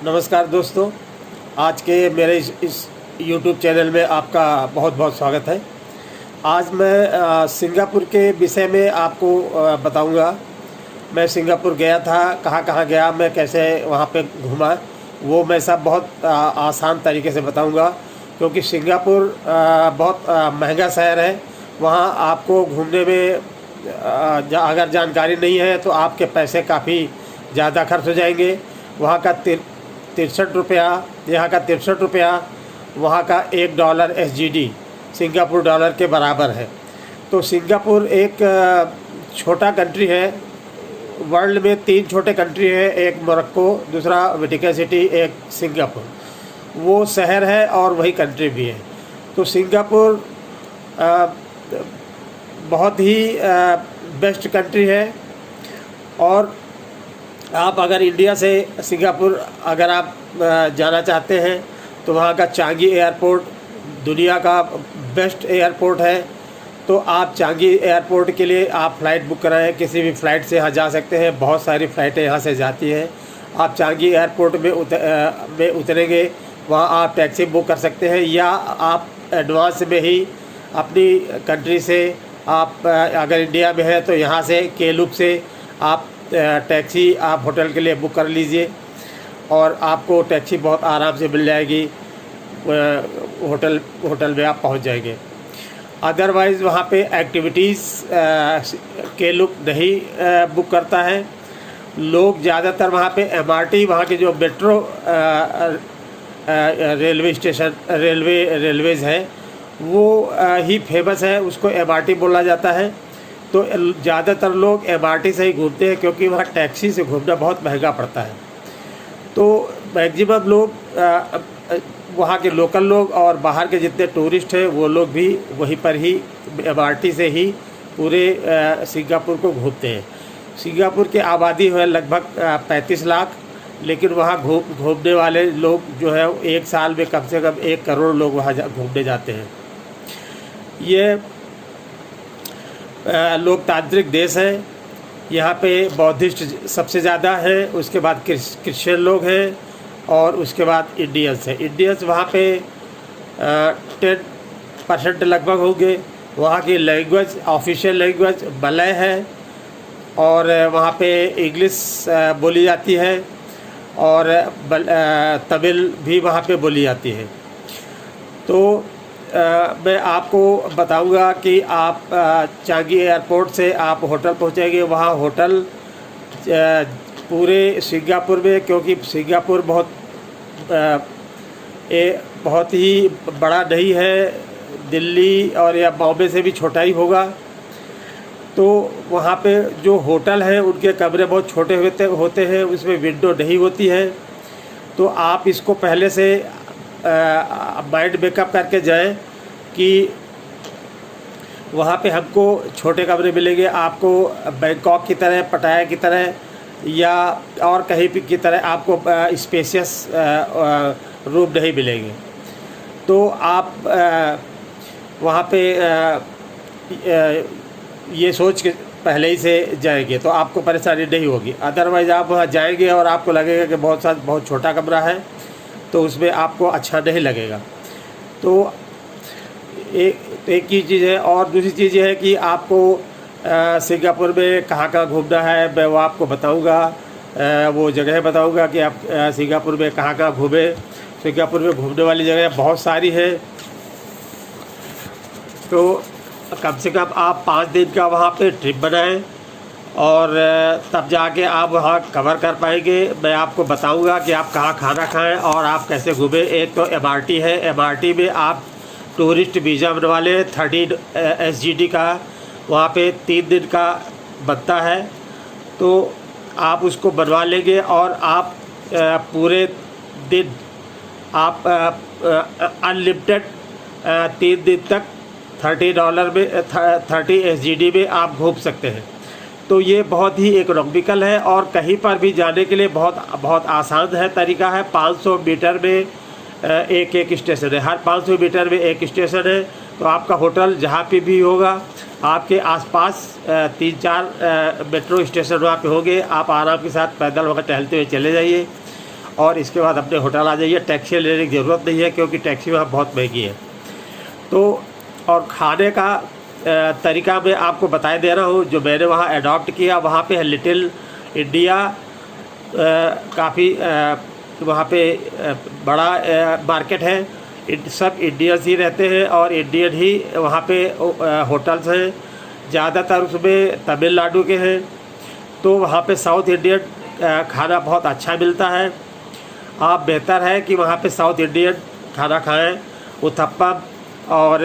नमस्कार दोस्तों, आज के मेरे इस YouTube चैनल में आपका बहुत बहुत स्वागत है। आज मैं सिंगापुर के विषय में आपको बताऊंगा। मैं सिंगापुर गया था, कहाँ कहाँ गया, मैं कैसे वहाँ पे घूमा, वो मैं सब बहुत आसान तरीके से बताऊंगा। क्योंकि सिंगापुर बहुत महंगा शहर है। वहाँ आपको घूमने में अगर जानकारी नहीं है तो आपके पैसे काफ़ी ज़्यादा खर्च हो जाएंगे। वहाँ का 63 रुपया, यहाँ का 63 रुपया, वहाँ का $1 SGD सिंगापुर डॉलर के बराबर है। तो सिंगापुर एक छोटा कंट्री है। वर्ल्ड में 3 छोटे कंट्री है, एक मोरक्को, दूसरा वेटिकन सिटी, एक सिंगापुर। वो शहर है और वही कंट्री भी है। तो सिंगापुर बहुत ही बेस्ट कंट्री है। और आप अगर इंडिया से सिंगापुर अगर आप जाना चाहते हैं तो वहाँ का चांगी एयरपोर्ट दुनिया का बेस्ट एयरपोर्ट है। तो आप चांगी एयरपोर्ट के लिए आप फ़्लाइट बुक कराएं, किसी भी फ़्लाइट से यहाँ जा सकते हैं। बहुत सारी फ़्लाइटें यहाँ से जाती हैं। आप चांगी एयरपोर्ट में उतरेंगे, वहाँ आप टैक्सी बुक कर सकते हैं, या आप एडवांस में ही अपनी कंट्री से आप अगर इंडिया में है तो यहाँ से केलुप से आप टैक्सी आप होटल के लिए बुक कर लीजिए और आपको टैक्सी बहुत आराम से मिल जाएगी। होटल में आप पहुंच जाएंगे। अदरवाइज़ वहाँ पे एक्टिविटीज़ केलुप नहीं बुक करता है। लोग ज़्यादातर वहाँ पे MRT, वहाँ के जो मेट्रो रेलवे स्टेशन रेलवेज़ है वो ही फेमस है, उसको MRT बोला जाता है। तो ज़्यादातर लोग MRT से ही घूमते हैं, क्योंकि वहाँ टैक्सी से घूमना बहुत महंगा पड़ता है। तो मैक्सिमम लोग वहाँ के लोकल लोग और बाहर के जितने टूरिस्ट हैं वो लोग भी वहीं पर ही MRT से ही पूरे सिंगापुर को घूमते हैं। सिंगापुर की आबादी है लगभग 35 लाख, लेकिन वहाँ घूमने वाले लोग जो है एक साल में कम से कम 1 करोड़ लोग वहाँ घूमने जाते हैं। ये लोकतांत्रिक देश है। यहाँ पे बौद्धिस्ट सबसे ज़्यादा है, उसके बाद क्रिश्चियन लोग हैं और उसके बाद इंडियंस हैं। इंडियंस वहाँ पे 10% लगभग होंगे। वहाँ की लैंग्वेज, ऑफिशियल लैंग्वेज मलय है और वहाँ पे इंग्लिश बोली जाती है और तमिल भी वहाँ पे बोली जाती है। तो मैं आपको बताऊंगा कि आप चांगी एयरपोर्ट से आप होटल पहुंचेंगे। वहाँ होटल पूरे सिंगापुर में, क्योंकि सिंगापुर बहुत ही बड़ा नहीं है, दिल्ली और या बॉम्बे से भी छोटा ही होगा। तो वहाँ पे जो होटल है उनके कमरे बहुत छोटे होते हैं, उसमें विंडो नहीं होती है। तो आप इसको पहले से माइंड मेकअप करके जाएं कि वहाँ पे हमको छोटे कमरे मिलेंगे, आपको बैंकॉक की तरह, पटाया की तरह या और कहीं भी की तरह आपको स्पेशियस रूम नहीं मिलेंगे। तो आप वहाँ पे ये सोच के पहले ही से जाएंगे तो आपको परेशानी नहीं होगी। अदरवाइज़ आप वहाँ जाएंगे और आपको लगेगा कि बहुत छोटा कमरा है, तो उसमें आपको अच्छा नहीं लगेगा। तो एक ही चीज़ है। और दूसरी चीज़ ये है कि आपको सिंगापुर में कहाँ घूमना है, मैं वो आपको बताऊंगा। वो जगह बताऊंगा कि आप सिंगापुर में कहाँ घूमें। सिंगापुर में घूमने वाली जगह बहुत सारी है। तो कम से कम आप 5 दिन का वहाँ पे ट्रिप बनाएं और तब जाके आप वहाँ कवर कर पाएंगे। मैं आपको बताऊंगा कि आप कहाँ खाना खाएं और आप कैसे घूमें। एक तो MRT है, MRT में आप टूरिस्ट वीज़ा बनवा लें 30 SGD का, वहाँ पे 3 दिन का बनता है। तो आप उसको बनवा लेंगे और आप पूरे दिन आप अनलिमिटेड 3 दिन तक $30 में 30 SGD में आप घूम सकते हैं। तो ये बहुत ही इकोनॉमिकल है और कहीं पर भी जाने के लिए बहुत आसान है तरीका है। 500 मीटर में एक स्टेशन है, हर 500 मीटर में एक स्टेशन है। तो आपका होटल जहाँ पे भी होगा, आपके आसपास 3-4 मेट्रो स्टेशन वहाँ पे होंगे। आप आराम के साथ पैदल वहाँ टहलते हुए चले जाइए और इसके बाद अपने होटल आ जाइए। टैक्सी लेने की ज़रूरत नहीं है क्योंकि टैक्सी वहाँ बहुत महंगी है। तो और खाने का तरीका मैं आपको बता दे रहा हूँ जो मैंने वहाँ अडॉप्ट किया। वहाँ पे है लिटिल इंडिया, काफ़ी वहाँ पे बड़ा मार्केट है। सब इंडियंस ही रहते हैं और इंडियन ही वहाँ पे होटल्स हैं, ज़्यादातर उसमें तमिलनाडु के हैं। तो वहाँ पे साउथ इंडियन खाना बहुत अच्छा मिलता है। आप बेहतर है कि वहाँ पे साउथ इंडियन खाना खाएं, उत्तपम और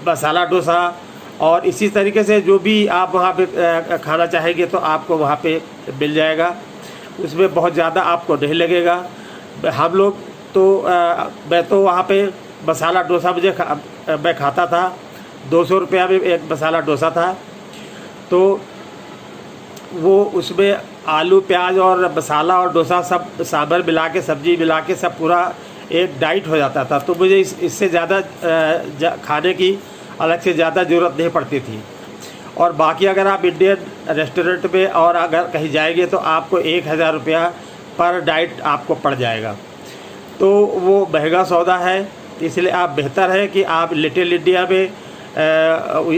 मसाला डोसा, और इसी तरीके से जो भी आप वहाँ पे खाना चाहेंगे तो आपको वहाँ पे मिल जाएगा। उसमें बहुत ज़्यादा आपको नहीं लगेगा। हम लोग तो मैं तो वहाँ पे मसाला डोसा मैं खाता था। 200 रुपया में एक मसाला डोसा था। तो वो उसमें आलू प्याज और मसाला और डोसा सब सांभर मिला के, सब्जी मिला के सब पूरा एक डाइट हो जाता था। तो मुझे इससे ज़्यादा खाने की अलग से ज़्यादा ज़रूरत नहीं पड़ती थी। और बाकी अगर आप इंडियन रेस्टोरेंट में और अगर कहीं जाएंगे तो आपको 1000 रुपया पर डाइट आपको पड़ जाएगा। तो वो महंगा सौदा है, इसलिए आप बेहतर है कि आप लिटिल इंडिया में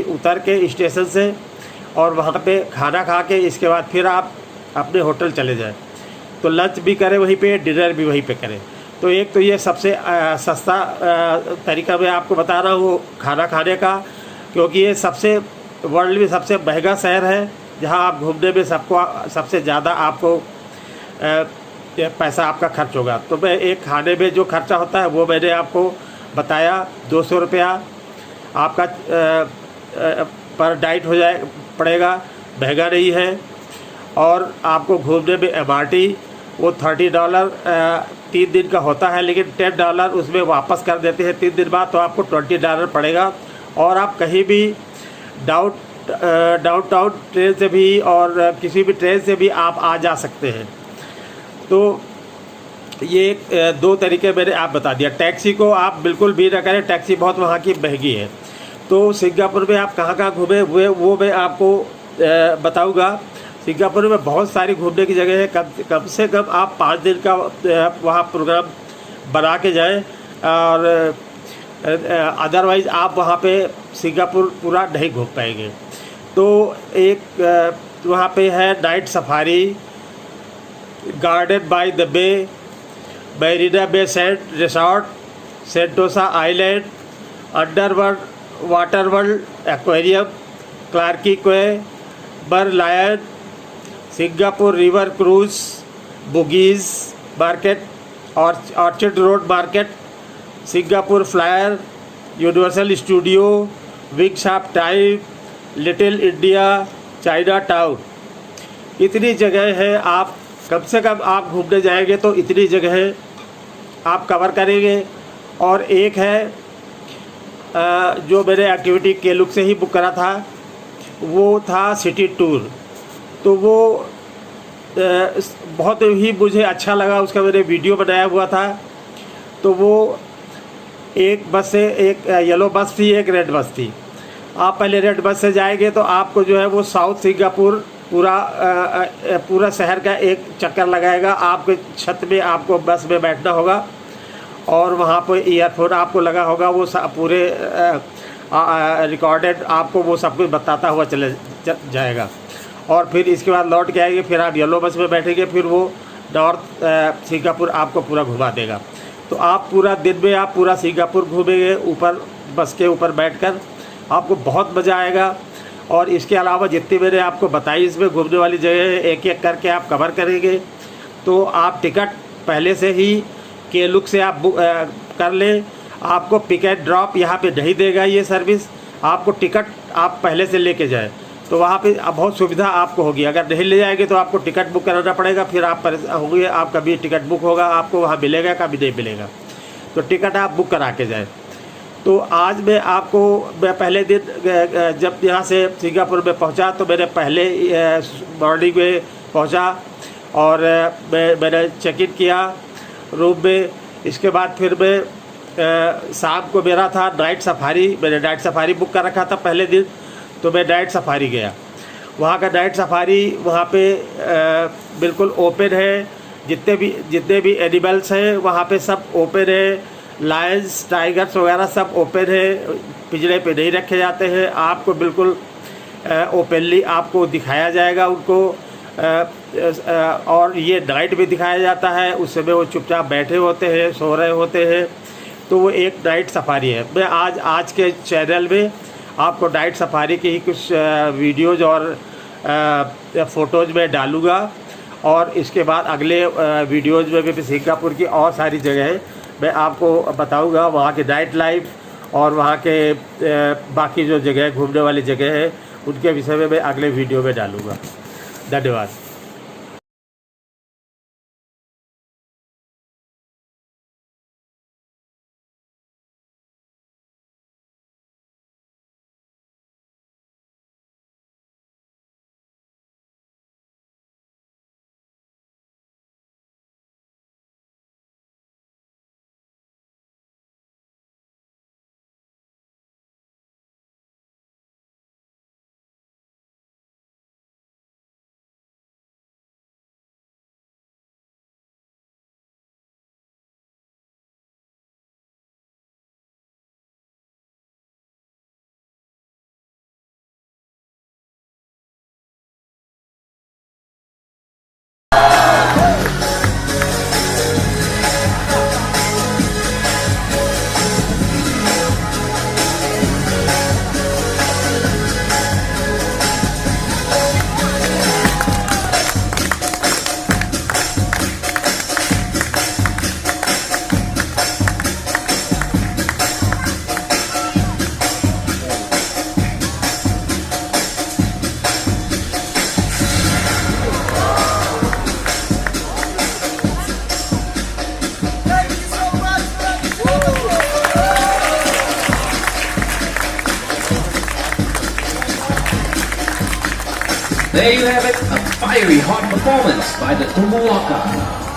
उतर के स्टेशन से और वहाँ पे खाना खा के इसके बाद फिर आप अपने होटल चले जाएं। तो लंच भी करें वहीं पे, डिनर भी वहीं पे करें। तो एक तो ये सबसे सस्ता तरीका मैं आपको बता रहा हूँ खाना खाने का, क्योंकि ये सबसे वर्ल्ड में सबसे महंगा शहर है जहाँ आप घूमने में सबसे ज़्यादा आपको पैसा आपका खर्च होगा। तो मैं एक खाने में जो खर्चा होता है वो मैंने आपको बताया। 200 रुपया आपका पर डाइट हो जाए पड़ेगा, महंगा नहीं है। और आपको घूमने में MRT वो $30 3 दिन का होता है, लेकिन $10 उसमें वापस कर देते हैं 3 दिन बाद, तो आपको $20 पड़ेगा। और आप कहीं भी डाउनटाउन ट्रेन से भी और किसी भी ट्रेन से भी आप आ जा सकते हैं। तो ये 2 तरीके मैंने आप बता दिया। टैक्सी को आप बिल्कुल भी ना करें, टैक्सी बहुत वहाँ की महंगी है। तो सिंगापुर में आप कहाँ कहाँ घूमे हुए वो मैं आपको बताऊँगा। सिंगापुर में बहुत सारी घूमने की जगह है। कम से कम आप 5 दिन का वहाँ प्रोग्राम बना के जाएं, और अदरवाइज़ आप वहाँ पे सिंगापुर पूरा नहीं घूम पाएंगे। तो एक वहाँ पे है night safari, garden by the bay, Marina bay sand resort, Sentosa island, water world aquarium, Clarke quay, Merlion, Singapore river cruise, Bugis market, orchid road market, Singapore flyer, universal studio, wig shop time, little India, China town. इतनी जगह है। आप कम से कम आप घूमने जाएंगे तो इतनी जगह आप कवर करेंगे। और एक है जो मैंने एक्टिविटी केलुक से ही बुक करा था, वो था सिटी टूर। तो वो बहुत ही मुझे अच्छा लगा, उसका मैंने वीडियो बनाया हुआ था। तो वो एक बस से, एक येलो बस थी, एक रेड बस थी। आप पहले रेड बस से जाएंगे तो आपको जो है वो साउथ सिंगापुर पूरा शहर का एक चक्कर लगाएगा। आपके छत में आपको बस में बैठना होगा और वहाँ पर ईयरफोन आपको लगा होगा, वो पूरे रिकॉर्डेड आपको वो सब कुछ बताता हुआ चले जाएगा। और फिर इसके बाद लौट के आएंगे, फिर आप येलो बस में बैठेंगे, फिर वो नॉर्थ सिंगापुर आपको पूरा घुमा देगा। तो आप पूरा दिन में आप पूरा सिंगापुर घूमेंगे ऊपर बस के ऊपर बैठकर, आपको बहुत मज़ा आएगा। और इसके अलावा जितनी मैंने आपको बताई इसमें घूमने वाली जगह एक एक करके आप कवर करेंगे। तो आप टिकट पहले से ही केलुक से आप बुक कर लें। आपको पिक एंड ड्रॉप यहाँ पे नहीं देगा ये सर्विस, आपको टिकट आप पहले से लेके जाएं। तो वहाँ पे बहुत सुविधा आपको होगी। अगर नहीं ले जाएंगे तो आपको टिकट बुक कराना पड़ेगा, फिर आप परेशान होंगे। आप कभी टिकट बुक होगा आपको वहाँ मिलेगा, कभी नहीं मिलेगा। तो टिकट आप बुक करा के जाएँ। तो आज मैं पहले दिन जब यहाँ से सिंगापुर में पहुँचा तो मैंने पहले मॉर्निंग में पहुँचा और मैंने चेक इन किया रूम में। इसके बाद फिर मैं शाम को मेरा था नाइट सफारी, मैंने नाइट सफारी बुक कर रखा था पहले दिन। तो मैं नाइट सफारी गया। वहाँ का नाइट सफारी वहाँ पे बिल्कुल ओपन है, जितने भी एनिमल्स हैं वहाँ पे सब ओपन है। लायंस, टाइगर्स वगैरह सब ओपन है, पिंजरे पे नहीं रखे जाते हैं। आपको बिल्कुल ओपनली आपको दिखाया जाएगा उनको, और ये नाइट में दिखाया जाता है। उस समय वो चुपचाप बैठे होते हैं, सो रहे होते हैं। तो वो एक नाइट सफारी है। मैं आज के चैनल में आपको नाइट सफारी की ही कुछ वीडियोज़ और फ़ोटोज़ में डालूँगा, और इसके बाद अगले वीडियोज़ में भी सिंगापुर की और सारी जगहें मैं आपको बताऊँगा, वहाँ की नाइट लाइफ और वहाँ के बाकी जो जगह घूमने वाली जगह है उनके विषय में मैं अगले वीडियो में डालूँगा। धन्यवाद। There you have it, a fiery hot performance by the Tumbuwaka.